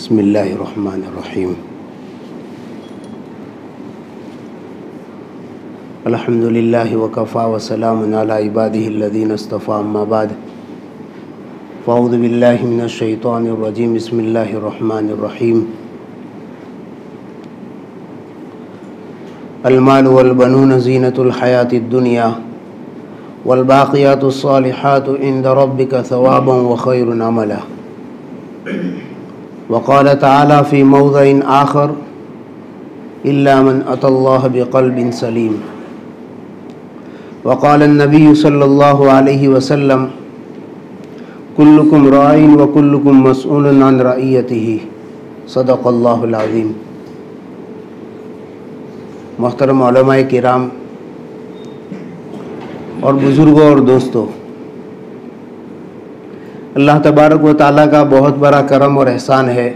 बिस्मिल्लाहिर्रहमानिर्रहीम। अल्हम्दुलिल्लाहि वकफ़ा वसलामुन अला इबादिहिल्लज़ीना इस्तफ़ा अम्मा बाद फ़अऊज़ु बिल्लाहि मिनश शैतानिर रजीम। बिस्मिल्लाहिर्रहमानिर्रहीम। अल-मालु वल बनून ज़ीनतुल हयातिद दुनिया वल बाक़ियातुस सालिहातु इंदा रब्बिका सवाबन व खैरुन अमला। वक़ाल तआला फ़ी मौज़िइन आख़र इल्ला मन अतल्लाह बिक़ल्बिन सलीम। वक़ाल नबी सल्लल्लाहु अलैहि वसल्लम कुल्लुकुम राइन व कुल्लुकुम मसऊलुन अन रइयतिही। सदक़ल्लाहुल अज़ीम। मोहतरम उलमाए किराम और बुज़ुर्गों और दोस्तों, अल्लाह तबारक व तआला का बहुत बड़ा करम और एहसान है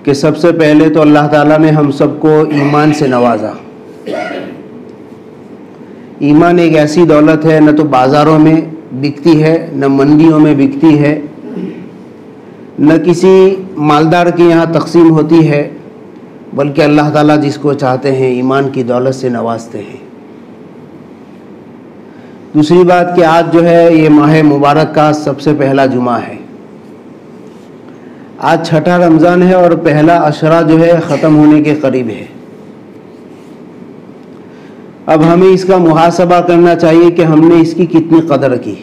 कि सबसे पहले तो अल्लाह ताला ने हम सबको ईमान से नवाजा। ईमान एक ऐसी दौलत है, न तो बाज़ारों में बिकती है, न मंडियों में बिकती है, न किसी मालदार के यहाँ तकसीम होती है, बल्कि अल्लाह ताला जिसको चाहते हैं ईमान की दौलत से नवाजते हैं। दूसरी बात कि आज जो है ये माह मुबारक का सबसे पहला जुमा है। आज छठा रमज़ान है और पहला अशरा जो है ख़त्म होने के करीब है। अब हमें इसका मुहासबा करना चाहिए कि हमने इसकी कितनी कदर की।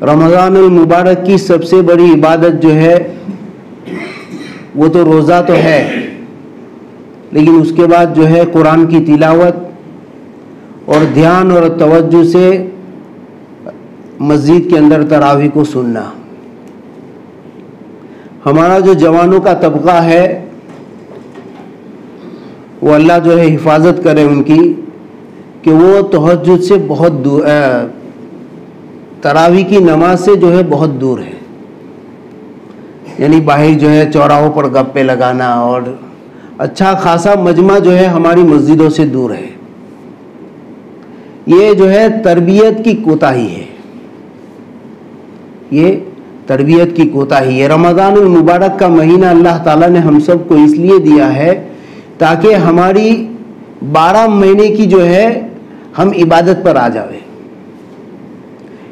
रमज़ानुल मुबारक की सबसे बड़ी इबादत जो है वो तो रोज़ा तो है, लेकिन उसके बाद जो है कुरान की तिलावत और ध्यान और तवज्जो से मस्जिद के अंदर तरावी को सुनना। हमारा जो जवानों का तबका है वो अल्लाह जो है हिफाजत करे उनकी, कि वो तहज्जुद से बहुत दूर, तरावी की नमाज से जो है बहुत दूर है। यानी बाहर जो है चौराहों पर गप्पे लगाना और अच्छा खासा मजमा जो है हमारी मस्जिदों से दूर है। ये जो है तरबियत की कोताही है, ये तरबियत की कोताही है। रमज़ानुल मुबारक का महीना अल्लाह ताला ने हम सब को इसलिए दिया है ताकि हमारी 12 महीने की जो है हम इबादत पर आ जावे।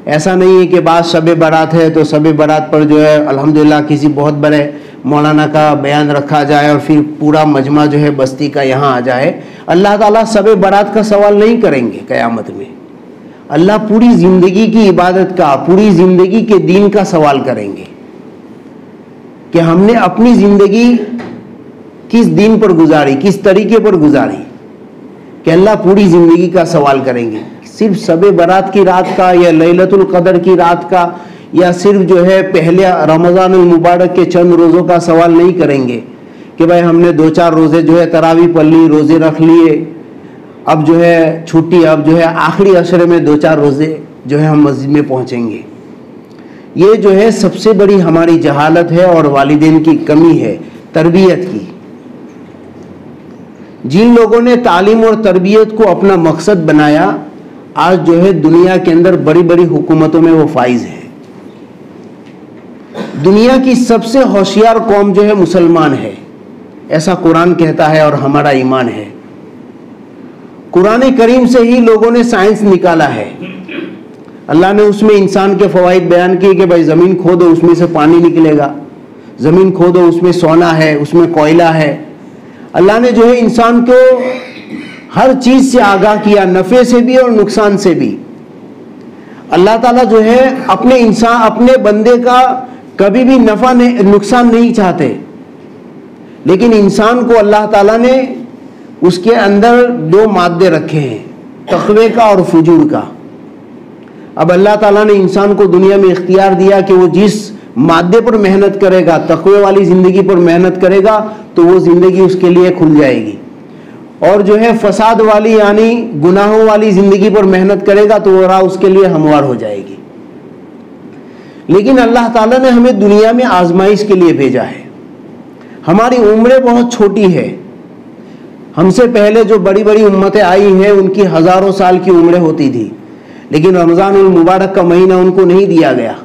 ऐसा नहीं है कि बाद शब बारात है तो शब बारात पर जो है अल्हम्दुलिल्लाह किसी बहुत बड़े मौलाना का बयान रखा जाए और फिर पूरा मजमा जो है बस्ती का यहाँ आ जाए। अल्लाह ताला शब बारात का सवाल नहीं करेंगे क़यामत में। अल्लाह पूरी ज़िंदगी की इबादत का, पूरी ज़िंदगी के दीन का सवाल करेंगे कि हमने अपनी ज़िंदगी किस दीन पर गुजारी, किस तरीके पर गुजारी, कि अल्लाह पूरी ज़िंदगी का सवाल करेंगे। सिर्फ शब बारात की रात का या लैलतुल क़द्र की रात का या सिर्फ जो है पहले रमज़ानुल मुबारक के चंद रोज़ों का सवाल नहीं करेंगे कि भाई हमने 2-4 रोज़े जो है तरावी पढ़ ली, रोज़े रख लिए, अब जो है छुट्टी, अब जो है आखिरी अशरे में 2-4 रोज़े जो है हम मस्जिद में पहुँचेंगे। ये जो है सबसे बड़ी हमारी जहालत है और वालिदैन की कमी है तरबियत की। जिन लोगों ने तालीम और तरबियत को अपना मकसद बनाया, आज जो है दुनिया के अंदर बड़ी बड़ी हुकूमतों में वो फाइज है। दुनिया की सबसे होशियार कौम जो है मुसलमान है, ऐसा कुरान कहता है और हमारा ईमान है। कुरान करीम से ही लोगों ने साइंस निकाला है। अल्लाह ने उसमें इंसान के फवाइद बयान किए कि भाई ज़मीन खोदो उसमें से पानी निकलेगा, ज़मीन खोदो उसमें सोना है, उसमें कोयला है। अल्लाह ने जो है इंसान को हर चीज़ से आगाह किया, नफ़े से भी और नुकसान से भी। अल्लाह ताला जो है अपने बंदे का कभी भी नफ़ा नुकसान नहीं चाहते, लेकिन इंसान को अल्लाह ताला ने उसके अंदर 2 मादे रखे हैं, तक़वे का और फुजूर का। अब अल्लाह ताला ने इंसान को दुनिया में इख्तियार दिया कि वो जिस मादे पर मेहनत करेगा, तक़वे वाली ज़िंदगी पर मेहनत करेगा, तो वो ज़िंदगी उसके लिए खुल जाएगी। और जो है फसाद वाली यानी गुनाहों वाली ज़िंदगी पर मेहनत करेगा तो वो राह उसके लिए हमवार हो जाएगी। लेकिन अल्लाह ताला ने हमें दुनिया में आजमाइश के लिए भेजा है। हमारी उम्रें बहुत छोटी है। हमसे पहले जो बड़ी बड़ी उम्मतें आई हैं उनकी हज़ारों साल की उम्रें होती थी, लेकिन रमज़ानुल मुबारक का महीना उनको नहीं दिया गया।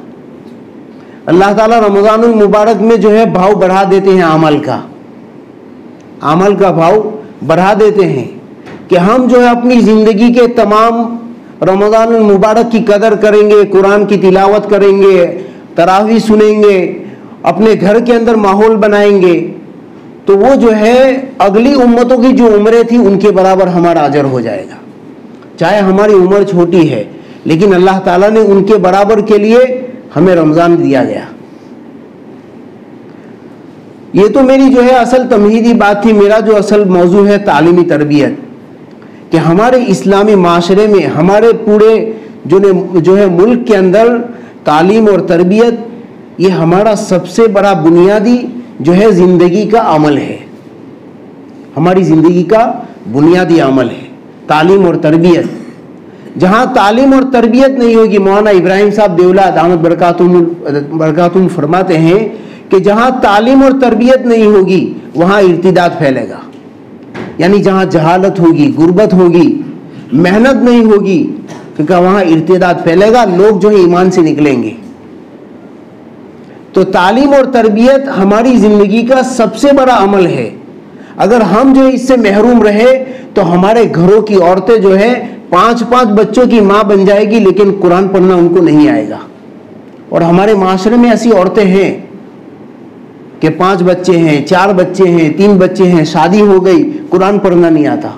अल्लाह ताला रमज़ानुल मुबारक में जो है भाव बढ़ा देते हैं, अमल का भाव बढ़ा देते हैं कि हम जो है अपनी ज़िंदगी के तमाम रमज़ानुल मुबारक की कदर करेंगे, कुरान की तिलावत करेंगे, तरावी सुनेंगे, अपने घर के अंदर माहौल बनाएंगे, तो वो जो है अगली उम्मतों की जो उम्रें थी उनके बराबर हमारा अजर हो जाएगा। चाहे हमारी उम्र छोटी है, लेकिन अल्लाह ताला ने उनके बराबर के लिए हमें रमज़ान दिया गया। ये तो मेरी जो है असल तमहीदी बात थी। मेरा जो असल मौजू है तालीमी तरबियत, कि हमारे इस्लामी माशरे में, हमारे पूरे जो है मुल्क के अंदर तालीम और तरबियत ये हमारा सबसे बड़ा बुनियादी जो है ज़िंदगी का अमल है, हमारी ज़िंदगी का बुनियादी अमल है तालीम और तरबियत। जहाँ तालीम और तरबियत नहीं होगी, मौलाना इब्राहिम साहब देवला दामत बरकातुहुम फरमाते हैं कि जहाँ तालीम और तरबियत नहीं होगी वहाँ इर्तिदाद फैलेगा। यानी जहाँ जहालत होगी, गुर्बत होगी, मेहनत नहीं होगी, क्योंकि वहाँ इर्तिदाद फैलेगा, लोग जो है ईमान से निकलेंगे। तो तालीम और तरबियत हमारी ज़िंदगी का सबसे बड़ा अमल है। अगर हम जो है इससे महरूम रहे तो हमारे घरों की औरतें जो है 5-5 बच्चों की माँ बन जाएगी, लेकिन कुरान पढ़ना उनको नहीं आएगा। और हमारे माशरे में ऐसी औरतें हैं कि 5 बच्चे हैं, 4 बच्चे हैं, 3 बच्चे हैं, शादी हो गई, कुरान पढ़ना नहीं आता।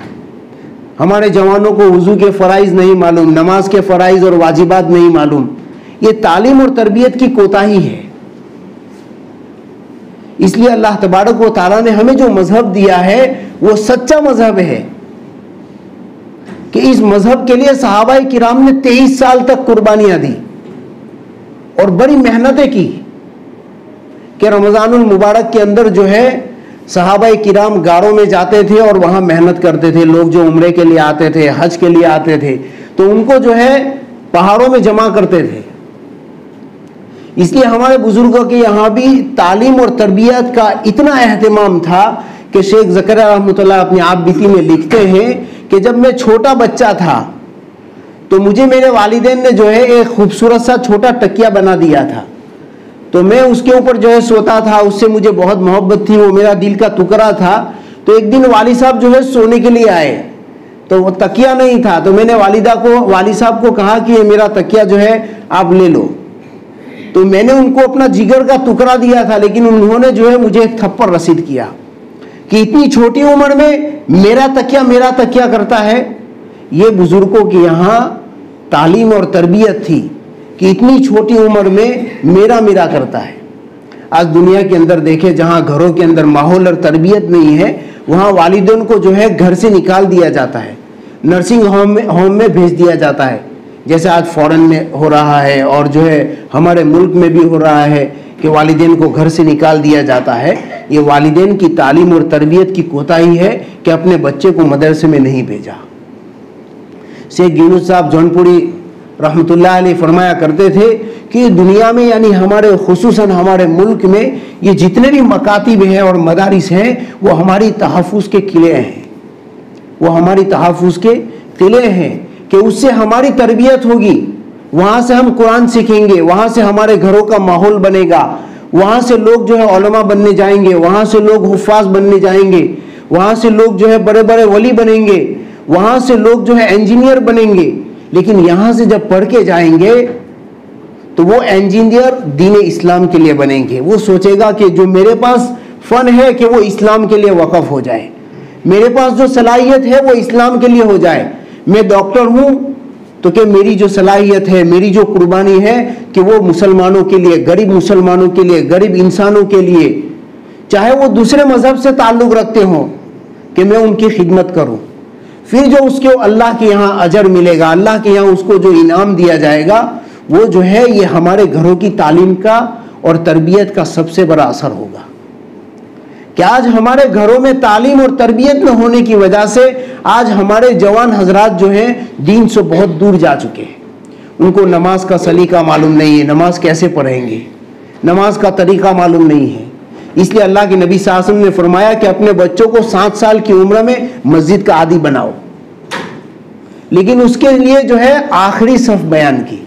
हमारे जवानों को वुज़ू के फ़राइज़ नहीं मालूम, नमाज के फ़राइज़ और वाजिबात नहीं मालूम। ये तालीम और तरबियत की कोताही है। इसलिए अल्लाह तबारक व तआला ने हमें जो मजहब दिया है वो सच्चा मजहब है कि इस मजहब के लिए सहाबाए किराम ने 23 साल तक कुर्बानियां दी और बड़ी मेहनतें की कि रमज़ानुल मुबारक के अंदर जो है सहाबाए किराम गारों में जाते थे और वहाँ मेहनत करते थे। लोग जो उम्रे के लिए आते थे, हज के लिए आते थे, तो उनको जो है पहाड़ों में जमा करते थे। इसलिए हमारे बुजुर्गों के यहाँ भी तालीम और तरबियत का इतना एहतमाम था कि शेख ज़करिया रहमतुल्लाह अपनी आप बीती में लिखते हैं कि जब मैं छोटा बच्चा था तो मुझे मेरे वालिदैन ने जो है एक खूबसूरत सा छोटा तकिया बना दिया था, तो मैं उसके ऊपर जो है सोता था। उससे मुझे बहुत मोहब्बत थी, वो मेरा दिल का टुकड़ा था। तो एक दिन वाली साहब जो है सोने के लिए आए, तो वो तकिया नहीं था, तो मैंने वाली साहब को कहा कि ये मेरा तकिया जो है आप ले लो। तो मैंने उनको अपना जिगर का टुकड़ा दिया था, लेकिन उन्होंने जो है मुझे एक थप्पड़ रसीद किया कि इतनी छोटी उम्र में मेरा तकिया करता है। ये बुजुर्गों के यहाँ तालीम और तरबियत थी कि इतनी छोटी उम्र में मेरा करता है। आज दुनिया के अंदर देखें, जहाँ घरों के अंदर माहौल और तरबियत नहीं है, वहाँ वालिदैन को जो है घर से निकाल दिया जाता है, नर्सिंग होम में भेज दिया जाता है, जैसे आज फॉरेन में हो रहा है और जो है हमारे मुल्क में भी हो रहा है कि वालिदैन को घर से निकाल दिया जाता है। ये वालिदैन की तालीम और तरबियत की कोताही है कि अपने बच्चे को मदरसे में नहीं भेजा। शेख यूनुस साहब जौनपुरी रहमतुल्लाह अलैह फरमाया करते थे कि दुनिया में, यानी हमारे खुसूसन हमारे मुल्क में, ये जितने भी मकातिब हैं और मदारिस हैं वो हमारी तहफ़्फ़ुज़ के किले हैं, वो हमारी तहफ़्फ़ुज़ के किले हैं कि उससे हमारी तरबियत होगी। वहाँ से हम कुरान सीखेंगे, वहाँ से हमारे घरों का माहौल बनेगा, वहाँ से लोग जो है उलमा बनने जाएंगे, वहाँ से लोग हुफ़ाज़ बनने जाएंगे, वहाँ से लोग जो है बड़े बड़े वली बनेंगे, वहाँ से लोग जो है इंजीनियर बनेंगे। लेकिन यहाँ से जब पढ़ के जाएंगे तो वो इंजीनियर दीन इस्लाम के लिए बनेंगे। वो सोचेगा कि जो मेरे पास फ़न है कि वो इस्लाम के लिए वक़फ़ हो जाए, मेरे पास जो सलाहियत है वो इस्लाम के लिए हो जाए। मैं डॉक्टर हूँ तो कि मेरी जो सलाहियत है, मेरी जो कुर्बानी है कि वो मुसलमानों के लिए, गरीब मुसलमानों के लिए, गरीब इंसानों के लिए, चाहे वो दूसरे मज़हब से ताल्लुक़ रखते हों, कि मैं उनकी खिदमत करूँ। फिर जो उसके अल्लाह के यहाँ अजर मिलेगा, अल्लाह के यहाँ उसको जो इनाम दिया जाएगा, वो जो है ये हमारे घरों की तालीम का और तरबियत का सबसे बड़ा असर होगा। कि आज हमारे घरों में तालीम और तरबियत न होने की वजह से आज हमारे जवान हजरात जो हैं दीन से बहुत दूर जा चुके हैं। उनको नमाज का सलीका मालूम नहीं है, नमाज कैसे पढ़ेंगे, नमाज का तरीका मालूम नहीं है। इसलिए अल्लाह के नबी सल्लल्लाहु अलैहि वसल्लम ने फरमाया कि अपने बच्चों को 7 साल की उम्र में मस्जिद का आदी बनाओ, लेकिन उसके लिए जो है आखिरी सफ बयान की।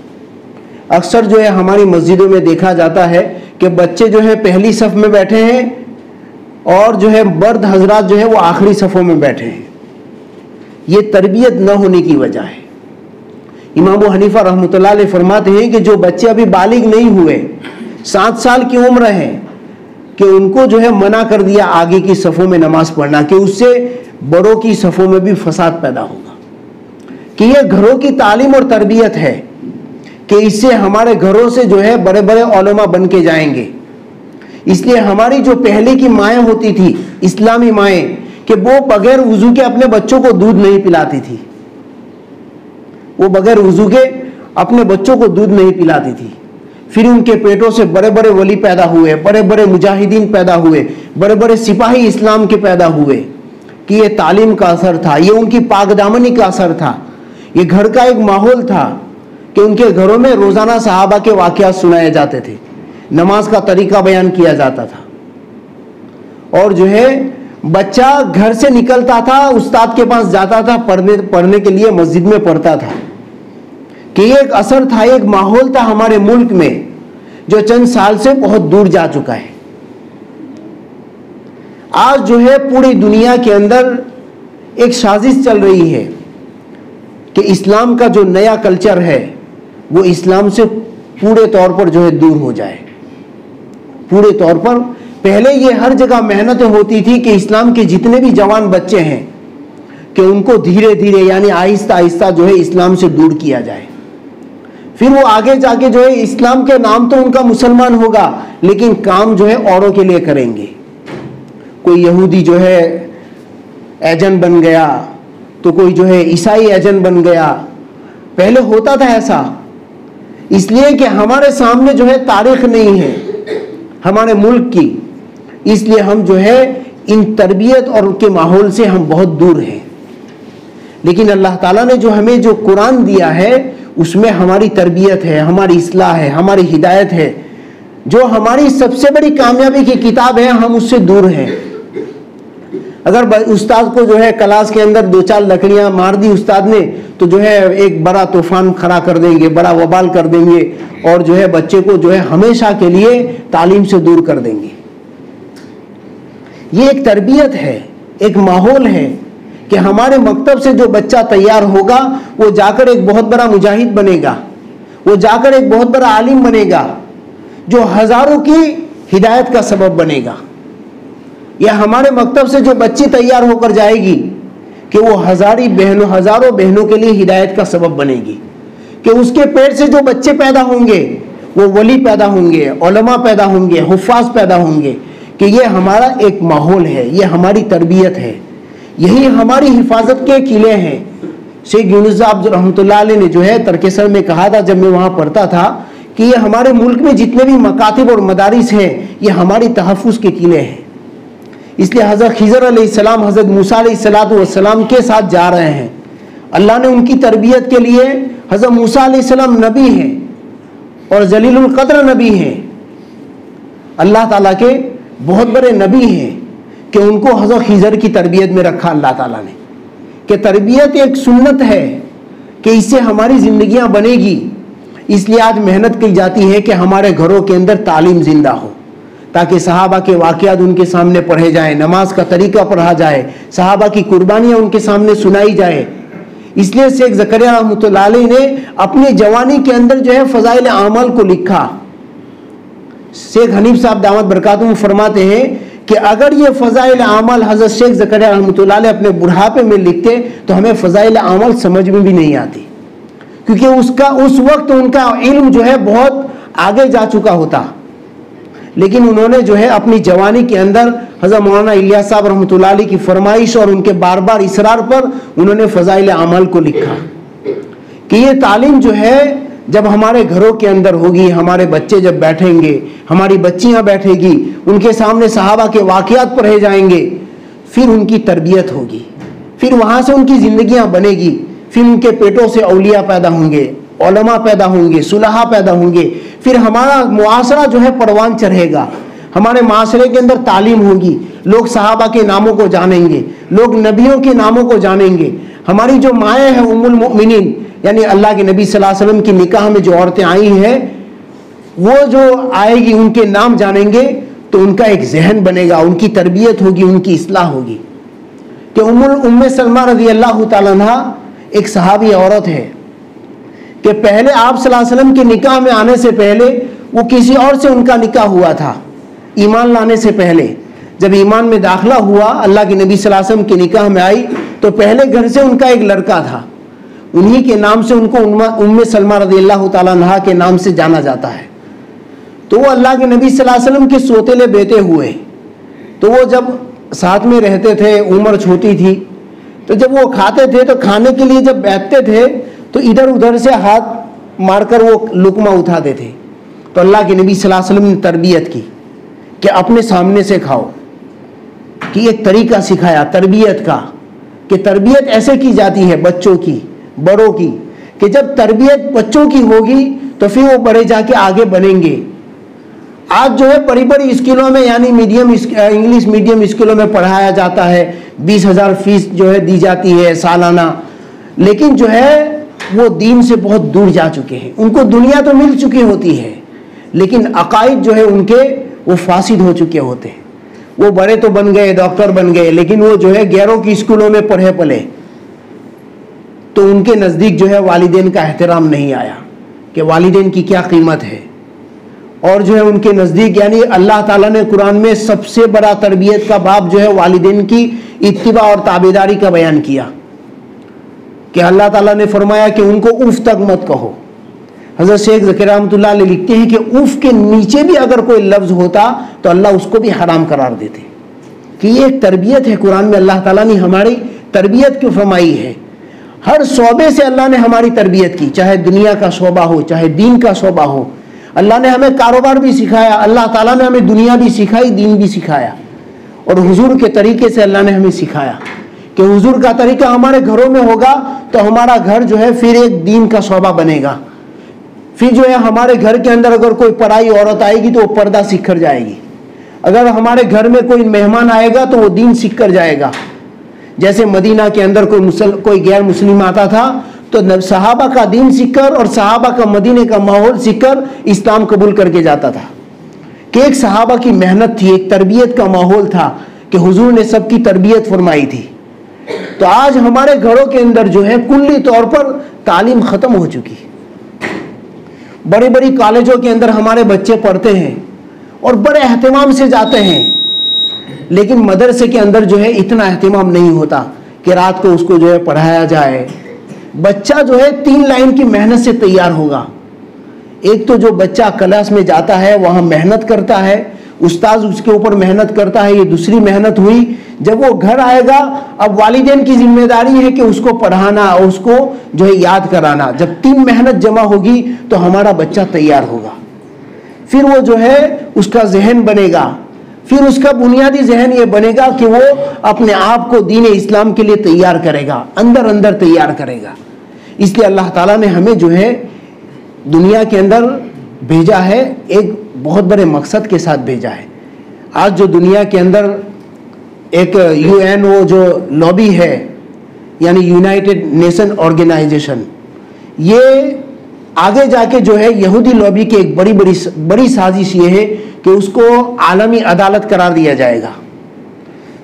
अक्सर जो है हमारी मस्जिदों में देखा जाता है कि बच्चे जो है पहली सफ में बैठे हैं और जो है मर्द हजरात जो है वो आखिरी सफ़ों में बैठे हैं। ये तरबियत न होने की वजह है। इमाम अबू हनीफा रहमतुल्लाह अलैह फरमाते हैं कि जो बच्चे अभी बालिग नहीं हुए, 7 साल की उम्र है, कि उनको जो है मना कर दिया आगे की सफ़ों में नमाज पढ़ना, कि उससे बड़ों की सफ़ों में भी फसाद पैदा होगा। कि ये घरों की तालीम और तरबियत है कि इससे हमारे घरों से जो है बड़े बड़े उलमा बन के जाएंगे। इसलिए हमारी जो पहले की माएँ होती थी, इस्लामी माएँ, कि वो बगैर वुजू के अपने बच्चों को दूध नहीं पिलाती थी। वो बगैर वुजू के अपने बच्चों को दूध नहीं पिलाती थी। फिर उनके पेटों से बड़े बड़े वली पैदा हुए, बड़े बड़े मुजाहिदीन पैदा हुए, बड़े बड़े सिपाही इस्लाम के पैदा हुए। कि ये तालीम का असर था, ये उनकी पाकदामनी का असर था, ये घर का एक माहौल था कि उनके घरों में रोज़ाना सहाबा के वाक़यात सुनाए जाते थे, नमाज का तरीका बयान किया जाता था। और जो है बच्चा घर से निकलता था, उस्ताद के पास जाता था, पढ़ने के लिए मस्जिद में पढ़ता था। कि एक असर था, एक माहौल था हमारे मुल्क में जो चंद साल से बहुत दूर जा चुका है। आज जो है पूरी दुनिया के अंदर एक साजिश चल रही है कि इस्लाम का जो नया कल्चर है वो इस्लाम से पूरे तौर पर जो है दूर हो जाए। पूरे तौर पर पहले ये हर जगह मेहनतें होती थी कि इस्लाम के जितने भी जवान बच्चे हैं कि उनको धीरे धीरे यानी आहिस्ता आहिस्ता जो है इस्लाम से दूर किया जाए। फिर वो आगे जाके जो है इस्लाम के नाम तो उनका मुसलमान होगा, लेकिन काम जो है औरों के लिए करेंगे। कोई यहूदी जो है एजेंट बन गया, तो कोई जो है ईसाई एजेंट बन गया। पहले होता था ऐसा, इसलिए कि हमारे सामने जो है तारीख नहीं है हमारे मुल्क की, इसलिए हम जो है इन तरबियत और उनके माहौल से हम बहुत दूर हैं। लेकिन अल्लाह ताला ने जो हमें जो कुरान दिया है उसमें हमारी तरबियत है, हमारी इस्लाह है, हमारी हिदायत है। जो हमारी सबसे बड़ी कामयाबी की किताब है, हम उससे दूर हैं। अगर उस्ताद को जो है क्लास के अंदर 2-4 लकड़ियां मार दी उस्ताद ने, तो जो है एक बड़ा तूफान खड़ा कर देंगे, बड़ा वबाल कर देंगे और जो है बच्चे को जो है हमेशा के लिए तालीम से दूर कर देंगे। ये एक तरबियत है, एक माहौल है कि हमारे मकतब से जो बच्चा तैयार होगा वो जाकर एक बहुत बड़ा मुजाहिद बनेगा, वो जाकर एक बहुत बड़ा आलिम बनेगा जो हजारों की हिदायत का सबब बनेगा। या हमारे मकतब से जो बच्ची तैयार होकर जाएगी कि वो हजारों बहनों के लिए हिदायत का सबब बनेगी। कि उसके पेट से जो बच्चे पैदा होंगे वो वली पैदा होंगे, उलमा पैदा होंगे, हुफ्फाज पैदा होंगे। कि ये हमारा एक माहौल है, ये हमारी तरबियत है, यही हमारी हिफाजत के किले हैं। शेख यूनुस साहब रहमतुल्लाह अलैह ने जो है तरकेसर में कहा था, जब मैं वहाँ पढ़ता था, कि ये हमारे मुल्क में जितने भी मकातिब और मदारिस हैं ये हमारी तहफ़्फ़ुज़ के किले हैं। इसलिए हज़रत खिज़र अलैहिस्सलाम हज़रत मूसा अलैहिस्सलाम के साथ जा रहे हैं। अल्लाह ने उनकी तरबियत के लिए, हज़रत मूसा अलैहिस्सलाम नबी हैं और जलीलुल क़द्र नबी हैं, अल्लाह ताला के बहुत बड़े नबी हैं, कि उनको हज़रत खिज़र की तरबियत में रखा अल्लाह ताला ने। कि तरबियत एक सुन्नत है कि इससे हमारी ज़िंदगियाँ बनेगी। इसलिए आज मेहनत की जाती है कि हमारे घरों के अंदर तालीम जिंदा हो, ताकि सहाबा के वाक़यात उनके सामने पढ़े जाए, नमाज का तरीका पढ़ा जाए, सहाबा की कुर्बानियाँ उनके सामने सुनाई जाए। इसलिए शेख ज़करिया रहमतुल्लाह अलैह ने अपनी जवानी के अंदर जो है फ़ज़ाइल आमल को लिखा। शेख हनीफ साहब दामत बरकातुहू फरमाते हैं कि अगर ये फ़ज़ाइल आमल हज़रत शेख ज़करिया रहमतुल्लाह अलैह अपने बुढ़ापे में लिखते तो हमें फ़ज़ाइल आमल समझ में भी नहीं आती, क्योंकि उस वक्त उनका इल्म जो है बहुत आगे जा चुका होता। लेकिन उन्होंने जो है अपनी जवानी के अंदर हज़रत मौलाना इलियास साहब रहमतुल्लाह अलैह की फरमाइश और उनके बार बार इसरार पर उन्होंने फ़ज़ाइल आमल को लिखा। कि ये तालीम जो है जब हमारे घरों के अंदर होगी, हमारे बच्चे जब बैठेंगे, हमारी बच्चियां बैठेगी, उनके सामने सहाबा के वाक़यात पढ़े जाएंगे, फिर उनकी तरबियत होगी, फिर वहाँ से उनकी ज़िंदगियाँ बनेगी, फिर उनके पेटों से औलिया पैदा होंगे, उलमा पैदा होंगे, सुलहा पैदा होंगे, फिर हमारा मुआशरा जो है परवान चढ़ेगा, हमारे माशरे के अंदर तालीम होगी, लोग सहाबा के नामों को जानेंगे, लोग नबियों के नामों को जानेंगे। हमारी जो माएँ हैं उम्मुल मोमिनीन यानी अल्लाह के नबी सल्लल्लाहु अलैहि वसल्लम की निकाह में जो औरतें आई हैं, वो जो आएगी उनके नाम जानेंगे तो उनका एक जहन बनेगा, उनकी तरबियत होगी, उनकी इस्लाह होगी। कि उम्मे सलमा रज़ी अल्लाह तआला अन्हा एक सहाबी औरत है कि पहले आप सल्लल्लाहु अलैहि वसल्लम के निकाह में आने से पहले वो किसी और से उनका निकाह हुआ था। ईमान लाने से पहले जब ईमान में दाखिला हुआ, अल्लाह के नबी सल्लल्लाहु अलैहि वसल्लम के निकाह में आई तो पहले घर से उनका एक लड़का था, उन्हीं के नाम से उनको उम्मे सलमा रज़ी अल्लाह तआला अन्हा के नाम से जाना जाता है। तो वो अल्लाह के नबी सल्लल्लाहु अलैहि वसल्लम के सोतेले बेटे हुए। तो वो जब साथ में रहते थे, उम्र छोटी थी, तो जब वो खाते थे तो खाने के लिए जब बैठते थे तो इधर उधर से हाथ मारकर वो लुकमा उठाते थे। तो अल्लाह के नबी सल्लल्लाहु अलैहि वसल्लम ने तरबियत की कि अपने सामने से खाओ, कि एक तरीका सिखाया तरबियत का, कि तरबियत ऐसे की जाती है बच्चों की, बड़ों की, कि जब तरबियत बच्चों की होगी तो फिर वो बड़े जाके आगे बनेंगे। आज जो है बड़ी बड़ी स्कूलों में यानी इंग्लिश मीडियम स्कूलों में पढ़ाया जाता है, 20,000 फीस जो है दी जाती है सालाना, लेकिन जो है वो दीन से बहुत दूर जा चुके हैं। उनको दुनिया तो मिल चुकी होती है लेकिन अकाइद जो है उनके वो फासिद हो चुके होते हैं। वो बड़े तो बन गए, डॉक्टर बन गए, लेकिन वो जो है गैरों की स्कूलों में पढ़े पले तो उनके नज़दीक जो है वालिदैन का एहतराम नहीं आया कि वालिदैन की क्या कीमत है। और जो है उनके नज़दीक यानी अल्लाह ताला ने कुरान में सबसे बड़ा तरबियत का बाब जो है वालिदैन की इत्तिबा और ताबेदारी का बयान किया कि अल्लाह ताला ने फरमाया कि उनको उफ तक मत कहो। हज़रत शेख ज़कीर रहमतुल्लाह अलैह लिखते हैं कि उफ के नीचे भी अगर कोई लफ्ज़ होता तो अल्लाह उसको भी हराम करार देते। कि ये एक तरबियत है, कुरान में अल्लाह ताला ने हमारी तरबियत क्यों फरमाई है। हर शोबे से अल्लाह ने हमारी तरबियत की, चाहे दुनिया का शोबा हो, चाहे दीन का शोबा हो। अल्लाह ने हमें कारोबार भी सिखाया, अल्लाह ताला ने हमें दुनिया भी सिखाई, दीन भी सिखाया। और हुजूर के तरीके से अल्लाह ने हमें सिखाया कि हुजूर का तरीका हमारे घरों में होगा तो हमारा घर जो है फिर एक दीन का शोबा बनेगा। फिर जो है हमारे घर के अंदर अगर कोई पराई औरत आएगी तो वो पर्दा सीख कर जाएगी। अगर हमारे घर में कोई मेहमान आएगा तो वो दीन सीख कर जाएगा। जैसे मदीना के अंदर कोई गैर मुस्लिम आता था तो सहाबा का दीन सीखकर और सहाबा का मदीने का माहौल सीखकर इस्लाम कबूल करके जाता था। कि एक सहाबा की मेहनत थी, एक तरबियत का माहौल था कि हुजूर ने सबकी तरबियत फरमाई थी। तो आज हमारे घरों के अंदर जो है कुल्ली तौर पर तालीम ख़त्म हो चुकी है। बड़ी बड़ी कॉलेजों के अंदर हमारे बच्चे पढ़ते हैं और बड़े एहतमाम से जाते हैं, लेकिन मदरसे के अंदर जो है इतना एहतमाम नहीं होता कि रात को उसको जो है पढ़ाया जाए। बच्चा जो है 3 लाइन की मेहनत से तैयार होगा। एक तो जो बच्चा क्लास में जाता है वहाँ मेहनत करता है, उस्ताद उसके ऊपर मेहनत करता है, ये दूसरी मेहनत हुई। जब वो घर आएगा अब वालिदैन की जिम्मेदारी है कि उसको पढ़ाना और उसको जो है याद कराना। जब 3 मेहनत जमा होगी तो हमारा बच्चा तैयार होगा। फिर वो जो है उसका जहन बनेगा, फिर उसका बुनियादी जहन ये बनेगा कि वो अपने आप को दीन इस्लाम के लिए तैयार करेगा, अंदर अंदर तैयार करेगा। इसलिए अल्लाह ताला ने हमें जो है दुनिया के अंदर भेजा है, एक बहुत बड़े मकसद के साथ भेजा है। आज जो दुनिया के अंदर एक यूएनओ जो लॉबी है यानी यूनाइटेड नेशन ऑर्गेनाइजेशन, ये आगे जाके जो है यहूदी लॉबी की एक बड़ी साजिश ये है कि उसको आलमी अदालत करार दिया जाएगा।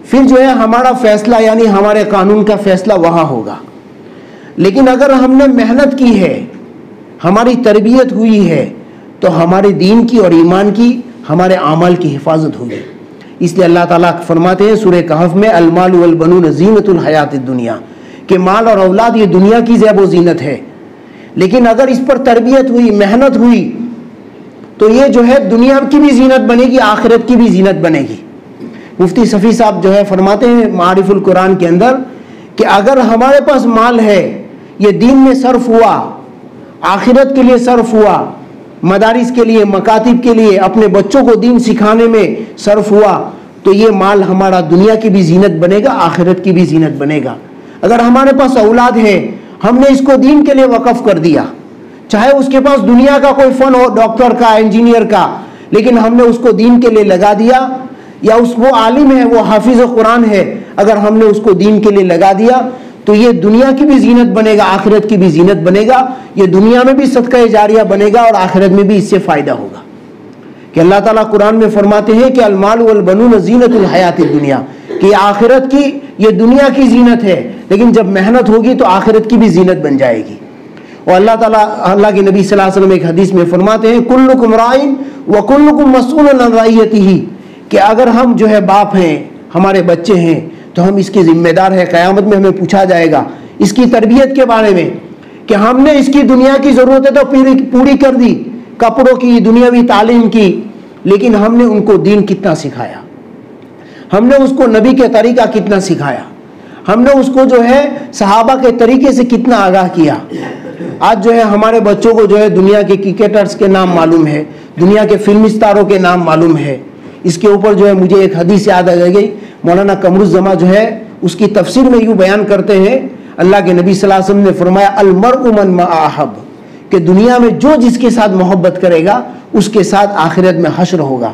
फिर जो है हमारा फैसला यानी हमारे कानून का फैसला वहाँ होगा। लेकिन अगर हमने मेहनत की है, हमारी तरबियत हुई है, तो हमारे दीन की और ईमान की, हमारे आमाल की हिफाजत होगी। इसलिए अल्लाह ताला फरमाते हैं सूरह कहफ में, अलमाल वल बनून ज़ीनतुल हयातिद दुनिया, कि माल और औलाद ये दुनिया की ज़ेब व ज़ीनत है, लेकिन अगर इस पर तरबियत हुई, मेहनत हुई तो ये जो है दुनिया की भी ज़ीनत बनेगी, आखिरत की भी ज़ीनत बनेगी। मुफ्ती सफ़ी साहब जो है फरमाते हैं मारिफुल कुरान के अंदर कि अगर हमारे पास माल है, ये दीन में सर्फ हुआ, आखिरत के लिए सर्फ हुआ, मदारिस के लिए, मकातिब के लिए, अपने बच्चों को दीन सिखाने में सर्फ हुआ, तो ये माल हमारा दुनिया की भी ज़ीनत बनेगा, आखिरत की भी ज़ीनत बनेगा। अगर हमारे पास औलाद है, हमने इसको दीन के लिए वक़फ़ कर दिया, चाहे उसके पास दुनिया का कोई फ़न हो, डॉक्टर का, इंजीनियर का, लेकिन हमने उसको दीन के लिए लगा दिया, या वो आलिम है, वो हाफिज कुरान है, अगर हमने उसको दीन के लिए लगा दिया तो ये दुनिया की भी जीनत बनेगा, आखिरत की भी जीनत बनेगा। ये दुनिया में भी सदका जारिया बनेगा और आखिरत में भी इससे फायदा होगा। कि अल्लाह ताला कुरान में फरमाते हैं कि अलमाल वल बनून ज़ीनतुल हयातिद दुनिया, कि आखिरत की, ये दुनिया की जीनत है, लेकिन जब मेहनत होगी तो आखिरत की भी जीनत बन जाएगी। और अल्लाह ताला, अल्लाह के नबी सल्लल्लाहु अलैहि वसल्लम एक हदीस में फरमाते हैं कुल्लुकुम राइन व कुल्लुकुम मसऊलुन अन रइयतिही, कि अगर हम जो है बाप हैं, हमारे बच्चे हैं, तो हम इसके जिम्मेदार हैं। क़यामत में हमें पूछा जाएगा इसकी तरबियत के बारे में कि हमने इसकी दुनिया की ज़रूरतें तो पूरी कर दी, कपड़ों की, दुनियावी तालीम की, लेकिन हमने उनको दीन कितना सिखाया, हमने उसको नबी के तरीका कितना सिखाया, हमने उसको जो है सहाबा के तरीके से कितना आगाह किया। आज जो है हमारे बच्चों को जो है दुनिया के क्रिकेटर्स के नाम मालूम है, दुनिया के फिल्मी स्टारों के नाम मालूम है। इसके ऊपर जो है मुझे एक हदीस याद आ गई, मौलाना कमरुज़्ज़मा जो है उसकी तफसीर में यूँ बयान करते हैं, अल्लाह के नबी सल्लल्लाहु अलैहि वसल्लम ने फरमाया अल-मर्उ मन मा अहब, कि दुनिया में जो जिसके साथ मोहब्बत करेगा उसके साथ आखिरत में हश्र होगा।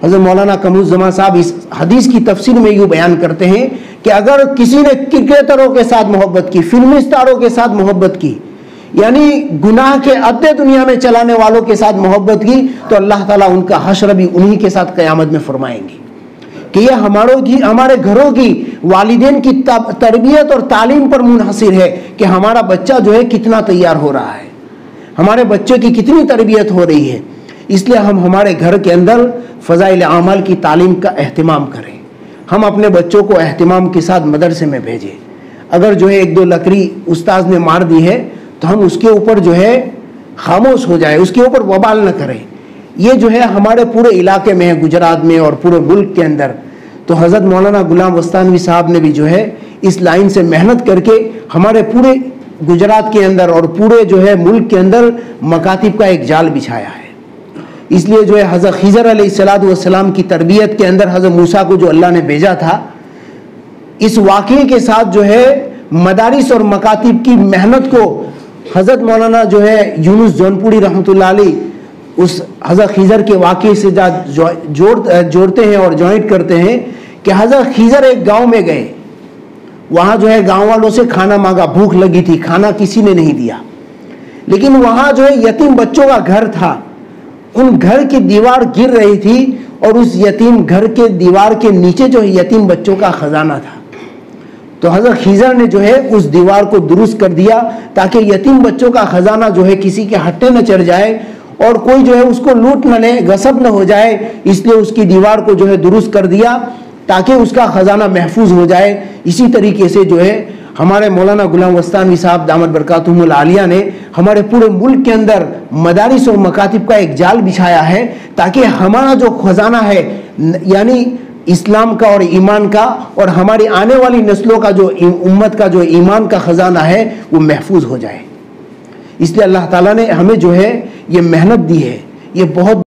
हज़रत मौलाना कमरुज़्ज़मा साहब इस हदीस की तफसीर में यूँ बयान करते हैं कि अगर किसी ने क्रिकेटरों के साथ मोहब्बत की, फिल्मी स्टारों के साथ मोहब्बत की, यानी गुनाह के अड्डे दुनिया में चलाने वालों के साथ मोहब्बत की, तो अल्लाह ताला उनका हश्र भी उन्हीं के साथ क़यामत में फरमाएंगे। कि ये हमारे घरों की वालिदैन की तरबियत और तालीम पर मुनहसिर है कि हमारा बच्चा जो है कितना तैयार हो रहा है, हमारे बच्चे की कितनी तरबियत हो रही है। इसलिए हम हमारे घर के अंदर फ़ज़ाइल आमाल की तालीम का एहतिमाम करें, हम अपने बच्चों को एहतिमाम के साथ मदरसे में भेजें। अगर जो है एक दो लकड़ी उस्ताद ने मार दी है तो हम उसके ऊपर जो है खामोश हो जाए, उसके ऊपर वबाल न करें। ये जो है हमारे पूरे इलाके में है, गुजरात में और पूरे मुल्क के अंदर। तो हज़रत मौलाना गुलाम वस्तानवी साहब ने भी जो है इस लाइन से मेहनत करके हमारे पूरे गुजरात के अंदर और पूरे जो है मुल्क के अंदर मकातिब का एक जाल बिछाया है। इसलिए जो है हज़रत खिज़र अलैहिस्सलाम की तरबियत के अंदर हज़रत मूसा को जो अल्लाह ने भेजा था, इस वाक़े के साथ जो है मदारिस और मकातिब की मेहनत को हज़रत मौलाना जो है यूनुस जौनपुरी रहमतुल्लाह अलैह उस हज़रत खिज़र के वाक़े से जोड़ते हैं और जॉइंट करते हैं कि हज़रत खिज़र एक गांव में गए, वहाँ जो है गांव वालों से खाना मांगा, भूख लगी थी, खाना किसी ने नहीं दिया, लेकिन वहाँ जो है यतीम बच्चों का घर था, उन घर की दीवार गिर रही थी और उस यतीम घर के दीवार के नीचे जो है यतीम बच्चों का खजाना था। तो हज़रत खिज़र ने जो है उस दीवार को दुरुस्त कर दिया ताकि यतीम बच्चों का खजाना जो है किसी के हट्टे न चढ़ जाए और कोई जो है उसको लूट न ले, गसब न हो जाए। इसलिए उसकी दीवार को जो है दुरुस्त कर दिया ताकि उसका खजाना महफूज हो जाए। इसी तरीके से जो है हमारे मौलाना गुलाम वस्तानवी साहब दामत बरकातुहुमुल आलिया ने हमारे पूरे मुल्क के अंदर मदारिस और मकातिब का एक जाल बिछाया है ताकि हमारा जो खजाना है, यानी इस्लाम का और ईमान का और हमारी आने वाली नस्लों का जो उम्मत का जो ईमान का खजाना है वो महफूज हो जाए। इसलिए अल्लाह ताला ने हमें जो है ये मेहनत दी है, ये बहुत